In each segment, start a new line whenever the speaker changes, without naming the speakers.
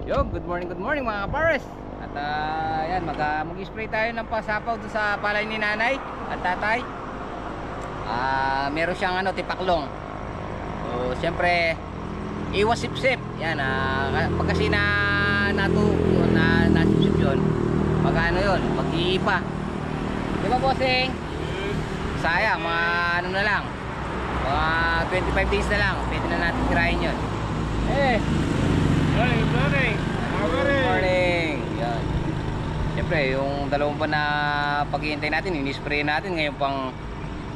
Yo, good morning mga kapares. At yan, mag-spray tayo ng pasapaw doon sa palay ni nanay at tatay. Meron siyang tipaklong. So, siyempre, iwas sip-sip. Yan, pag kasi nasip-sip yun, magano yun, mag-iipa. Di ba, bossing? Sayang, mga na lang, mga 25 days na lang, pwede na natin tirahin yun.
Good morning.
Good morning. Yan. Siyempre, yung dalawang buwan na paghihintay natin, ini-spray natin, ngayon pang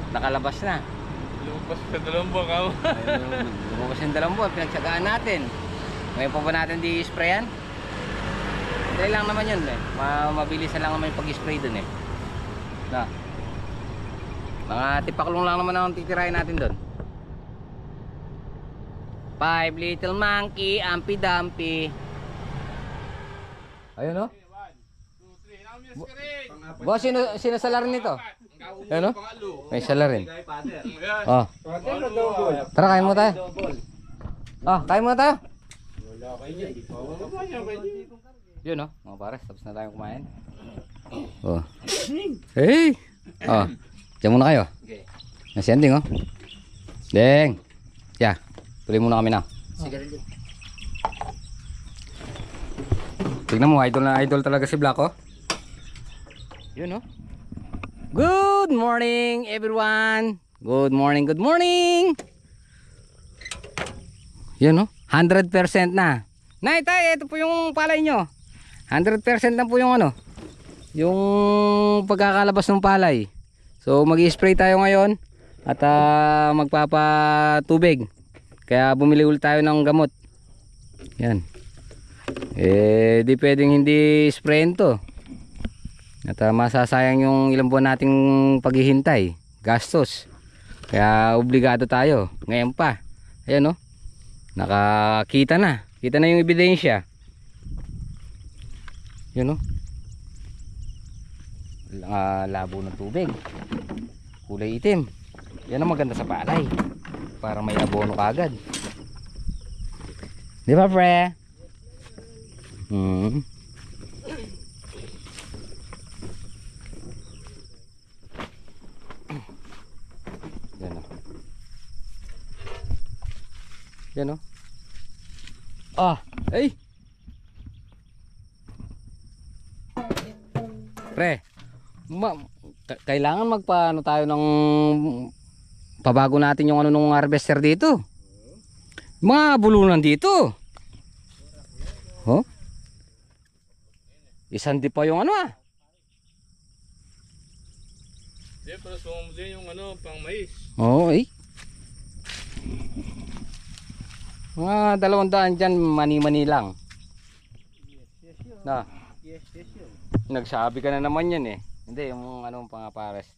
nakalabas na.
Lumabas sa dalawang buwan ka mo.
Lumabas yung dalawang buwan, pinagsagaan natin. Ngayon pa ba natin di-sprayan? Dahil lang naman yun eh. Mabilis na lang naman yung pag-spray dun eh. Na. Mga tipaklong lang naman ang titirahin natin dun. 5 little monkey, Ampy Dumpy. Ayun o. Boss, sino salarin nito? Ayun o. May salarin. Oh. Tara, kain mo tayo. Kain mo tayo. Yun o. Mga pares, tapos na tayong kumain. Oh. Hey! Diyan muna kayo. Nasending o. Deng. Yeah. Tuloy muna kami na. Tignan mo, idol na idol talaga si Black oh. Yun oh. Good morning everyone. Good morning, good morning. Yun oh, 100% na. Nay, tay, ito po yung palay nyo. 100% na po yung yung pagkakalabas ng palay. So mag-i-spray tayo ngayon at magpapatubig. Kaya bumili ulit tayo ng gamot. Yan. Di pwedeng hindi sprayin to. At masasayang yung ilang buwan nating paghihintay. Gastos. Kaya obligado tayo. Ngayon pa. Ayan o. Nakakita na. Kita na yung ebidensya. Yun o. Labo ng tubig. Kulay itim. Yan ang maganda sa palay. Para may abono kagad. Di ba, pre? Yan o. Yan o. Ay! Pre, kailangan magpaano tayo ng pabago natin yung nung harvester dito. Mga bulunan dito. Oh? Isang di pa yung
Para sumama din yung pang mais.
Oo, Mga 200 dyan, mani-mani lang.
Yes, yun.
Na?
Yes, yun.
Nagsabi ka na naman yan eh. Hindi, yung pangapares.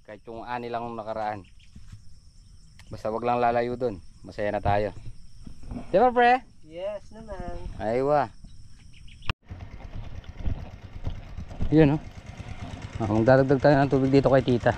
Kahit yung ani lang nung nakaraan. Basta wag lang lalayo dun. Masaya na tayo. Di ba, pre?
Yes naman.
Aywa. Yun magdadagdag tayo ng tubig dito kay tita.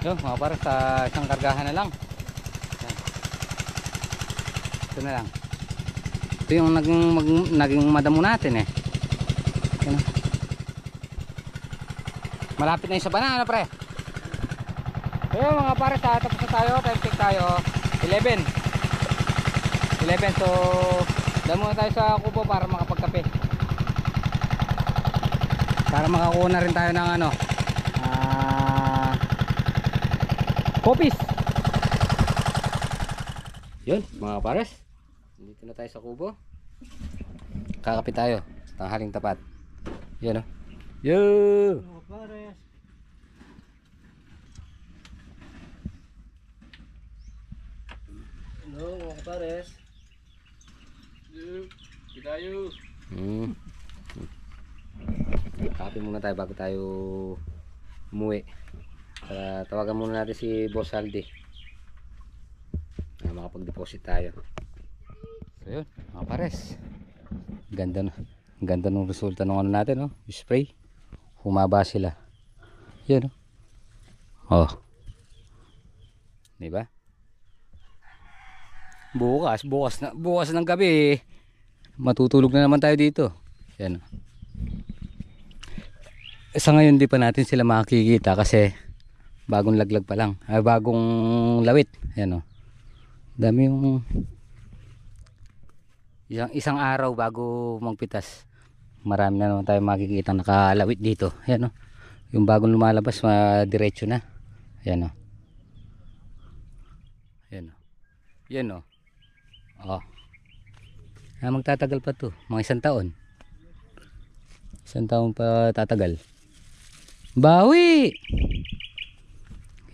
Yun mga pares, sa isang kargahan na lang. Yan. Ito na lang. Ito yung naging madamo natin eh. Yan. Malapit na yung sa banana pre. Ayun mga pares, tapos na tayo. Time check tayo 11. So damo na tayo sa kubo para makapagkape, para makakuha na rin tayo ng ano, popis. Yun mga pares, dito na tayo sa kubo, kakape tayo tanghaling tapat. Yun o. Yo mga pares. Hello mga pares.
Tayo.
Kape muna tayo bago tayo umuwi. Tawagan muna natin si Boss Aldi. Makapag-deposit tayo. So yun, mga pares. Ganda ng resulta ng ano natin, oh. Spray. Humaba sila. Yun, oh. Diba? Bukas ng gabi, matutulog na naman tayo dito. Yan. Sa ngayon di pa natin sila makikita kasi bagong laglag pa lang, bagong lawit. Yan, oh. Dami yung isang araw bago magpitas. Marami na naman tayo makikita nakalawit dito. Yan, oh. Yung bagong lumalabas, diretso na. Yan, oh. Yan, oh. Yan, oh. Oh. Magtatagal pa to, mga isang taon. Isang taon pa tatagal. Bawi.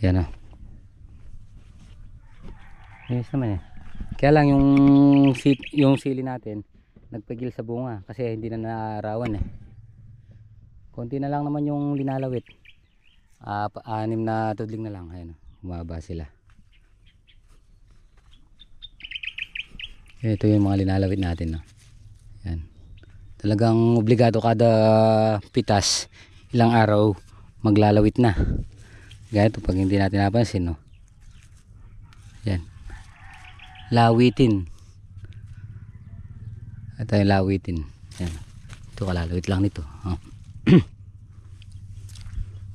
Yan, oh. Ayos naman eh. Kaya lang yung sili natin nagpigil sa bunga kasi hindi na naarawan eh. Konti na lang naman yung linalawit. 6 na tudling na lang. Ayan, humaba sila. Ito yung mga linalawit natin, no? Yan. Talagang obligado kada pitas ilang araw maglalawit na. Ganito pag hindi natin napansin, no? Yan. Lawitin. Ito yung lawitin. Yan. Ito kalalawit lang nito. Oh.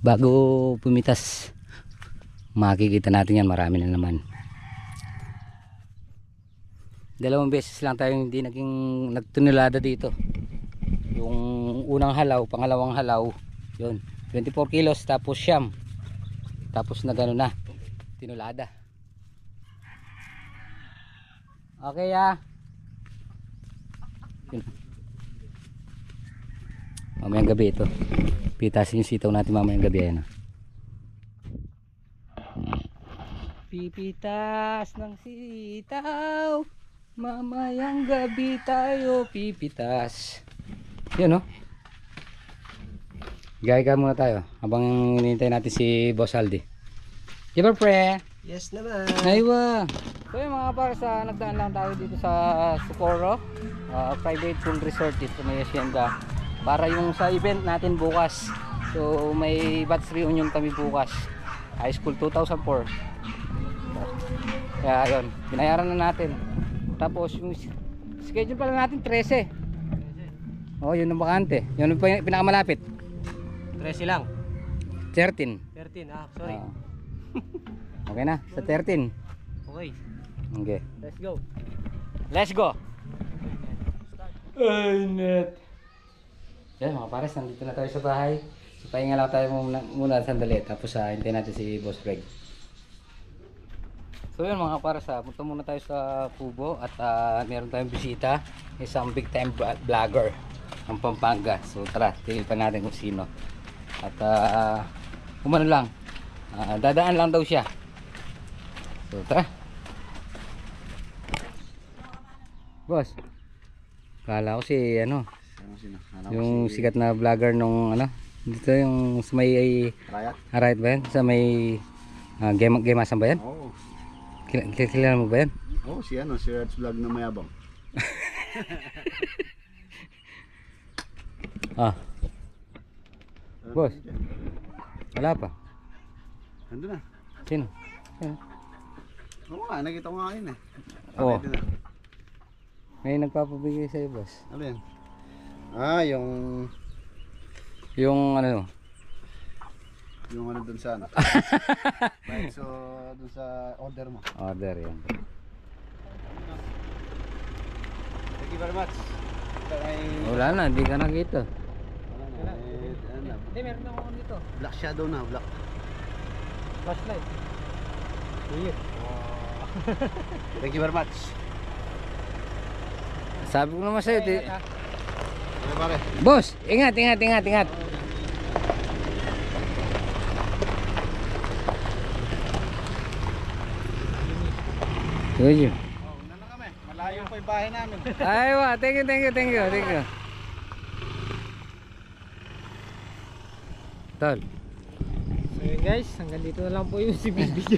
Bago pumitas, makikita natin yan, marami na naman. 2 beses lang tayo hindi nagtunulada dito. Yung unang halaw, pangalawang halaw, yun 24 kilos tapos siyam, tapos na gano'n na tinulada. Okay yun. Mamayang gabi ito pitasin yung sitaw natin mamayang gabi. Ayan, pipitas ng sitaw mamayang gabi tayo pipitas. Yun, no? Gaya muna tayo habang hinihintay natin si Boss Aldi. Diba pre?
Yes naman.
Aywa. So yun mga para sa nagdaan lang tayo dito sa Socorro private pool resort dito may Hacienda para yung sa event natin bukas. So may batch reunion kami bukas, high school 2004. Kaya yun, binayaran na natin. Tapos yung schedule pala natin 13. Oh, yun ang bakante. Yun ang pinakamalapit.
13 lang.
13.
13, sorry.
Okay na, sa 13.
Okay.
Okay.
Let's go.
Let's go. Ay, net. Yan mga pares, nandito na tayo sa bahay. So pahinga lang tayo muna sandali. Tapos hintayin natin si Boss Greg. So yun mga pares, punta muna tayo sa kubo. At meron tayong bisita, isang big time vlogger ng Pampanga. So tara, tingin pa natin kung sino. At umano lang, dadaan lang daw siya. So tara. Boss, kala ko si ano, yung sikat na vlogger nung ano, dito yung sa may Arayat ba yan? Sa may Gemasan ba yan?
Oo.
Kilala mo ba yan?
Oo, si Reds Vlog na mayabang.
Boss, wala pa.
Nandun na.
Sino? Sino?
Oo nga, nakita ko nga yun eh.
Oo.
Pwede na.
May nagpapabigay sa'yo, boss.
Ano yan? Ah, yung
Yung ano
dun sa ano. Right, so dun sa order mo.
order yan.
Thank you very much.
Wala na, hindi ka nakita.
Hindi, meron na ako dito.
Black shadow na, black.
Flashlight. Iyo.
Thank you very much.
Sabi ko naman sa'yo,
Okay, pare.
boss, ingat. Tuyo.
Oh, una na kami. Malayo pa yung bahay namin.
Ay, wa, thank you. Tol.
So yun guys, hanggang dito na lang po yung simple video.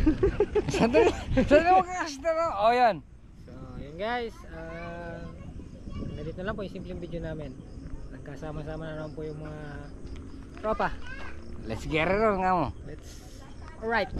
Saan mo kakasta na? O yan.
So yun guys, hanggang dito na lang po yung simpleng video namin. Nagkasama-sama na naman po yung mga tropa.
Let's get it on nga mo.
Alright.